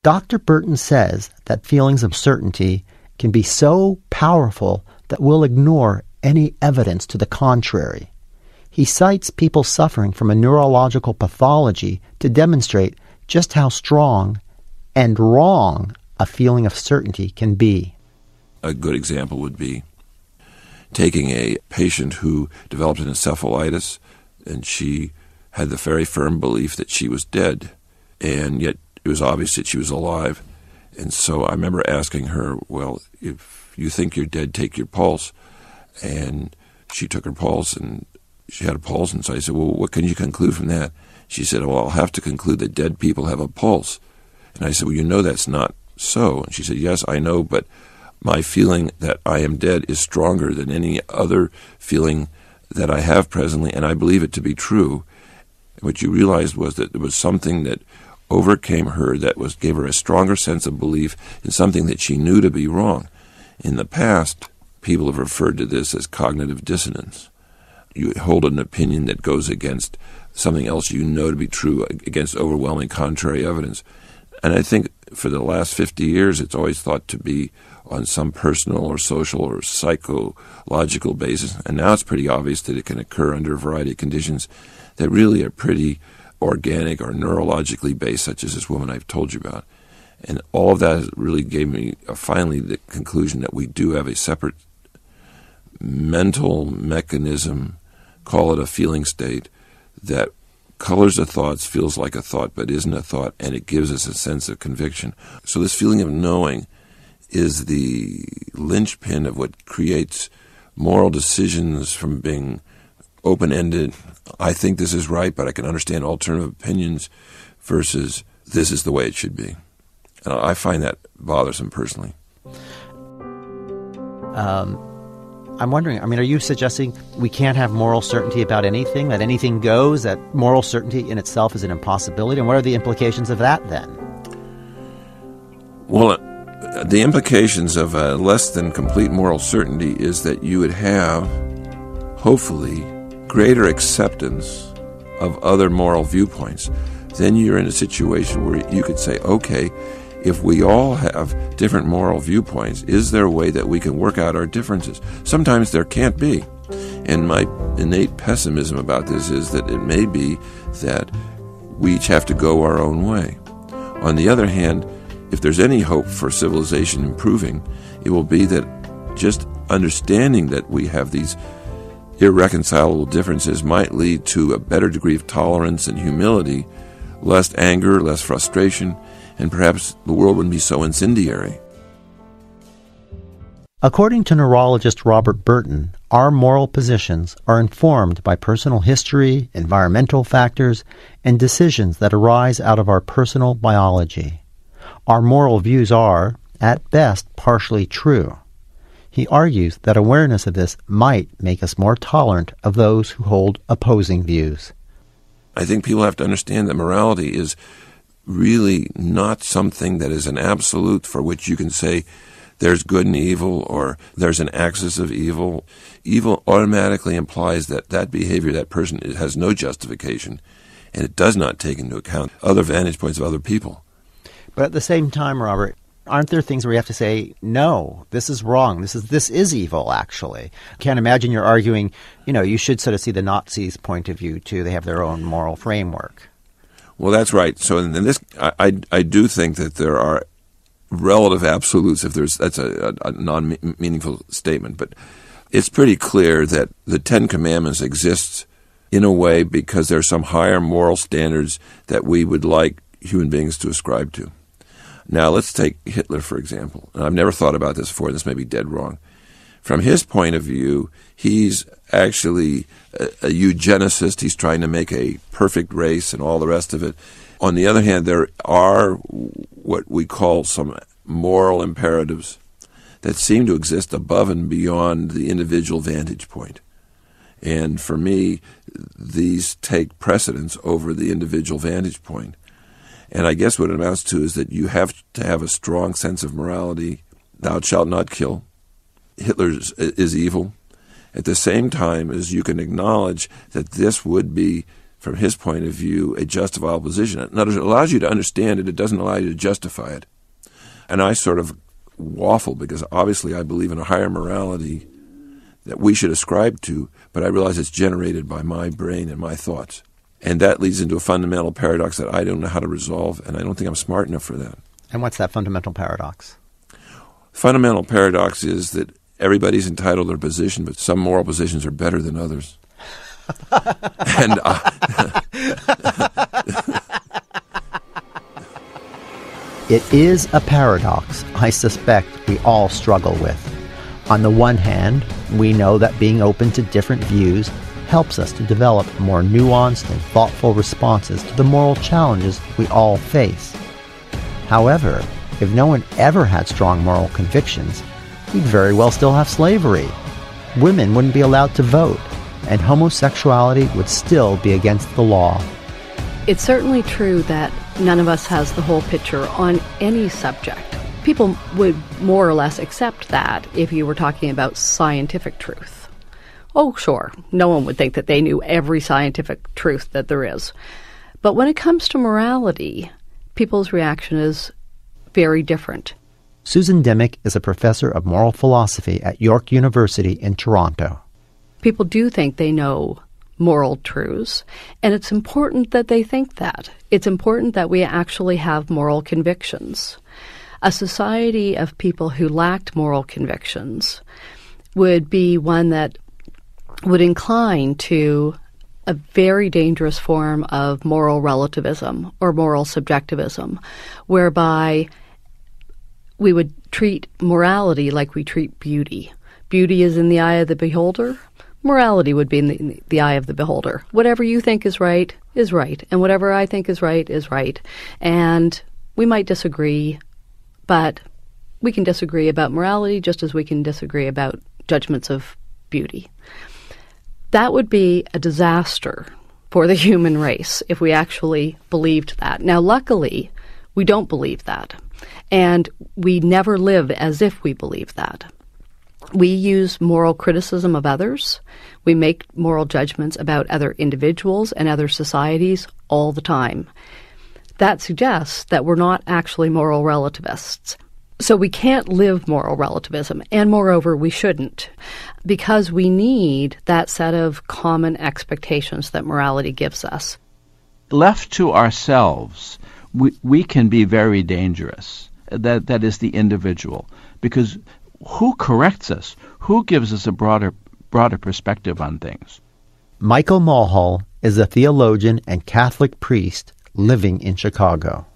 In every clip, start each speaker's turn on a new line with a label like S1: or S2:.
S1: Dr. Burton says that feelings of certainty can be so powerful that we'll ignore any evidence to the contrary. He cites people suffering from a neurological pathology to demonstrate just how strong and wrong a feeling of certainty can be.
S2: A good example would be taking a patient who developed an encephalitis, and she had the very firm belief that she was dead, and yet it was obvious that she was alive. And so I remember asking her, well, if you think you're dead, take your pulse. And she took her pulse, and she had a pulse, and so I said, well, what can you conclude from that? She said, well, I'll have to conclude that dead people have a pulse. And I said, well, you know that's not so. And she said, yes, I know, but my feeling that I am dead is stronger than any other feeling that I have presently, and I believe it to be true. And what you realized was that there was something that overcame her that gave her a stronger sense of belief in something that she knew to be wrong. In the past, people have referred to this as cognitive dissonance. You hold an opinion that goes against something else you know to be true, against overwhelming contrary evidence. And I think for the last 50 years, it's always thought to be on some personal or social or psychological basis. And now it's pretty obvious that it can occur under a variety of conditions that really are pretty organic or neurologically based, such as this woman I've told you about. And all of that really gave me finally the conclusion that we do have a separate mental mechanism, call it a feeling state, that colors the thoughts, feels like a thought, but isn't a thought, and it gives us a sense of conviction. So this feeling of knowing is the linchpin of what creates moral decisions from being open-ended. I think this is right, but I can understand alternative opinions, versus this is the way it should be. And I find that bothersome personally.
S1: I'm wondering, are you suggesting we can't have moral certainty about anything, that anything goes, that moral certainty in itself is an impossibility? And what are the implications of that then?
S2: Well, the implications of less than complete moral certainty is that you would have, hopefully, greater acceptance of other moral viewpoints. Then you're in a situation where you could say, okay, if we all have different moral viewpoints, is there a way that we can work out our differences? Sometimes there can't be. And my innate pessimism about this is that it may be that we each have to go our own way. On the other hand, if there's any hope for civilization improving, it will be that just understanding that we have these irreconcilable differences might lead to a better degree of tolerance and humility, less anger, less frustration, and perhaps the world wouldn't be so incendiary.
S1: According to neurologist Robert Burton, our moral positions are informed by personal history, environmental factors, and decisions that arise out of our personal biology. Our moral views are, at best, partially true. He argues that awareness of this might make us more tolerant of those who hold opposing views.
S2: I think people have to understand that morality is really not something that is an absolute for which you can say there's good and evil or there's an axis of evil. Evil automatically implies that that behavior, that person has no justification, and it does not take into account other vantage points of other people.
S1: But at the same time, Robert, aren't there things where you have to say, no, this is wrong, this is evil, actually? I can't imagine you're arguing, you should sort of see the Nazis' point of view, too. They have their own moral framework.
S2: Well, that's right. So in this, I do think that there are relative absolutes. That's a non-meaningful statement, but it's pretty clear that the Ten Commandments exist in a way because there are some higher moral standards that we would like human beings to ascribe to. Now, let's take Hitler, for example. And I've never thought about this before. This may be dead wrong. From his point of view, he's actually a eugenicist. He's trying to make a perfect race and all the rest of it. On the other hand, there are what we call some moral imperatives that seem to exist above and beyond the individual vantage point. And for me, these take precedence over the individual vantage point. And I guess what it amounts to is that you have to have a strong sense of morality. Thou shalt not kill. Hitler is evil. At the same time as you can acknowledge that this would be from his point of view, a justifiable position. In other words, it allows you to understand it. It doesn't allow you to justify it. And I sort of waffle because obviously I believe in a higher morality that we should ascribe to, but I realize it's generated by my brain and my thoughts. And that leads into a fundamental paradox that I don't know how to resolve, and I don't think I'm smart enough for that.
S1: And what's that fundamental paradox?
S2: Fundamental paradox is that everybody's entitled to their position, but some moral positions are better than others. And
S1: it is a paradox I suspect we all struggle with. On the one hand, we know that being open to different views helps us to develop more nuanced and thoughtful responses to the moral challenges we all face. However, if no one ever had strong moral convictions, we'd very well still have slavery. Women wouldn't be allowed to vote, and homosexuality would still be against the law.
S3: It's certainly true that none of us has the whole picture on any subject. People would more or less accept that if you were talking about scientific truth. Oh, sure, no one would think that they knew every scientific truth that there is. But when it comes to morality, people's reaction is very different.
S1: Susan Dimick is a professor of moral philosophy at York University in Toronto.
S3: People do think they know moral truths, and it's important that they think that. It's important that we actually have moral convictions. A society of people who lacked moral convictions would be one that would incline to a very dangerous form of moral relativism or moral subjectivism, whereby we would treat morality like we treat beauty. Beauty is in the eye of the beholder. Morality would be in the eye of the beholder. Whatever you think is right, and whatever I think is right, is right. And we might disagree, but we can disagree about morality just as we can disagree about judgments of beauty. That would be a disaster for the human race if we actually believed that. Now, luckily, we don't believe that, and we never live as if we believe that. We use moral criticism of others. We make moral judgments about other individuals and other societies all the time. That suggests that we're not actually moral relativists. So we can't live moral relativism, and moreover, we shouldn't, because we need that set of common expectations that morality gives us.
S4: Left to ourselves, we can be very dangerous. That is the individual, because who corrects us? Who gives us a broader perspective on things?
S1: Michael Mulhall is a theologian and Catholic priest living in Chicago.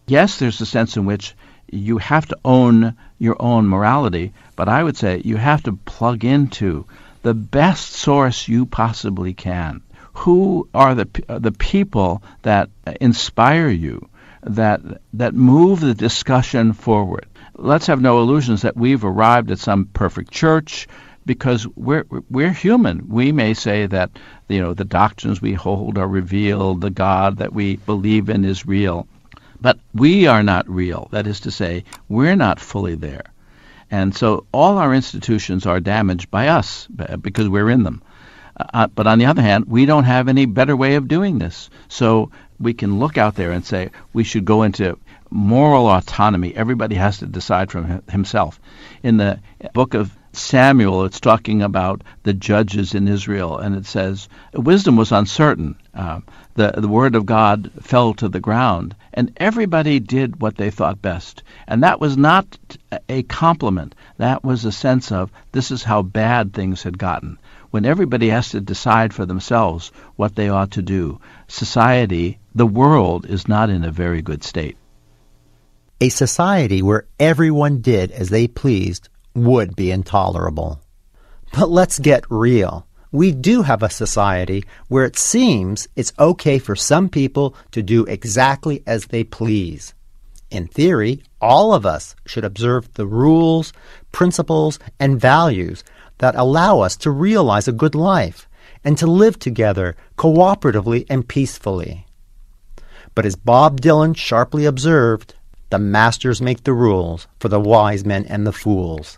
S4: Yes, there's a sense in which you have to own your own morality, but I would say you have to plug into the best source you possibly can. Who are the people that inspire you, that move the discussion forward? Let's have no illusions that we've arrived at some perfect church, because we're human. We may say that the doctrines we hold are revealed, the God that we believe in is real, but we are not real. That is to say, we're not fully there. And so all our institutions are damaged by us because we're in them. But on the other hand, we don't have any better way of doing this. So we can look out there and say we should go into moral autonomy. Everybody has to decide for himself. In the book of Samuel, it's talking about the judges in Israel, and it says, wisdom was uncertain. The word of God fell to the ground, and everybody did what they thought best. And that was not a compliment. That was a sense of this is how bad things had gotten. When everybody has to decide for themselves what they ought to do, society, the world, is not in a very good state.
S1: A society where everyone did as they pleased would be intolerable. But let's get real. We do have a society where it seems it's okay for some people to do exactly as they please. In theory, all of us should observe the rules, principles, and values that allow us to realize a good life and to live together cooperatively and peacefully. But as Bob Dylan sharply observed, the masters make the rules for the wise men and the fools.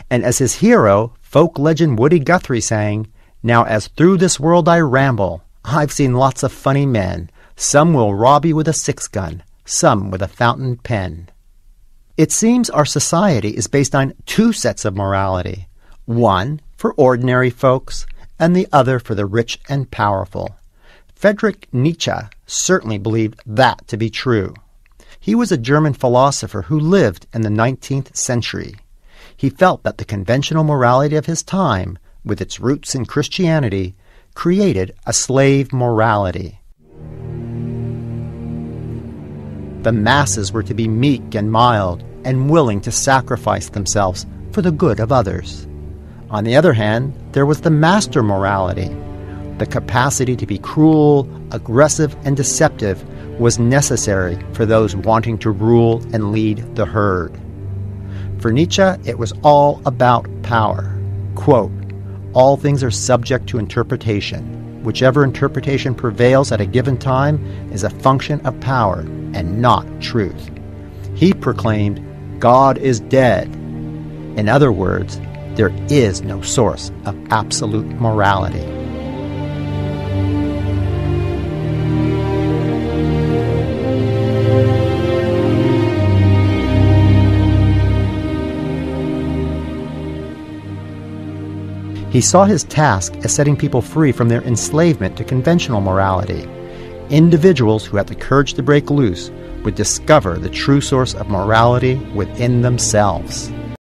S1: And as his hero, folk legend Woody Guthrie sang, "Now as through this world I ramble, I've seen lots of funny men. Some will rob you with a 6-gun, some with a fountain pen. It seems our society is based on two sets of morality, one for ordinary folks and the other for the rich and powerful. Friedrich Nietzsche certainly believed that to be true. He was a German philosopher who lived in the 19th century. He felt that the conventional morality of his time, with its roots in Christianity, created a slave morality. The masses were to be meek and mild and willing to sacrifice themselves for the good of others. On the other hand, there was the master morality. The capacity to be cruel, aggressive, and deceptive was necessary for those wanting to rule and lead the herd. For Nietzsche, it was all about power. Quote, "All things are subject to interpretation. Whichever interpretation prevails at a given time is a function of power and not truth." He proclaimed, "God is dead." In other words, there is no source of absolute morality. He saw his task as setting people free from their enslavement to conventional morality. Individuals who had the courage to break loose would discover the true source of morality within themselves.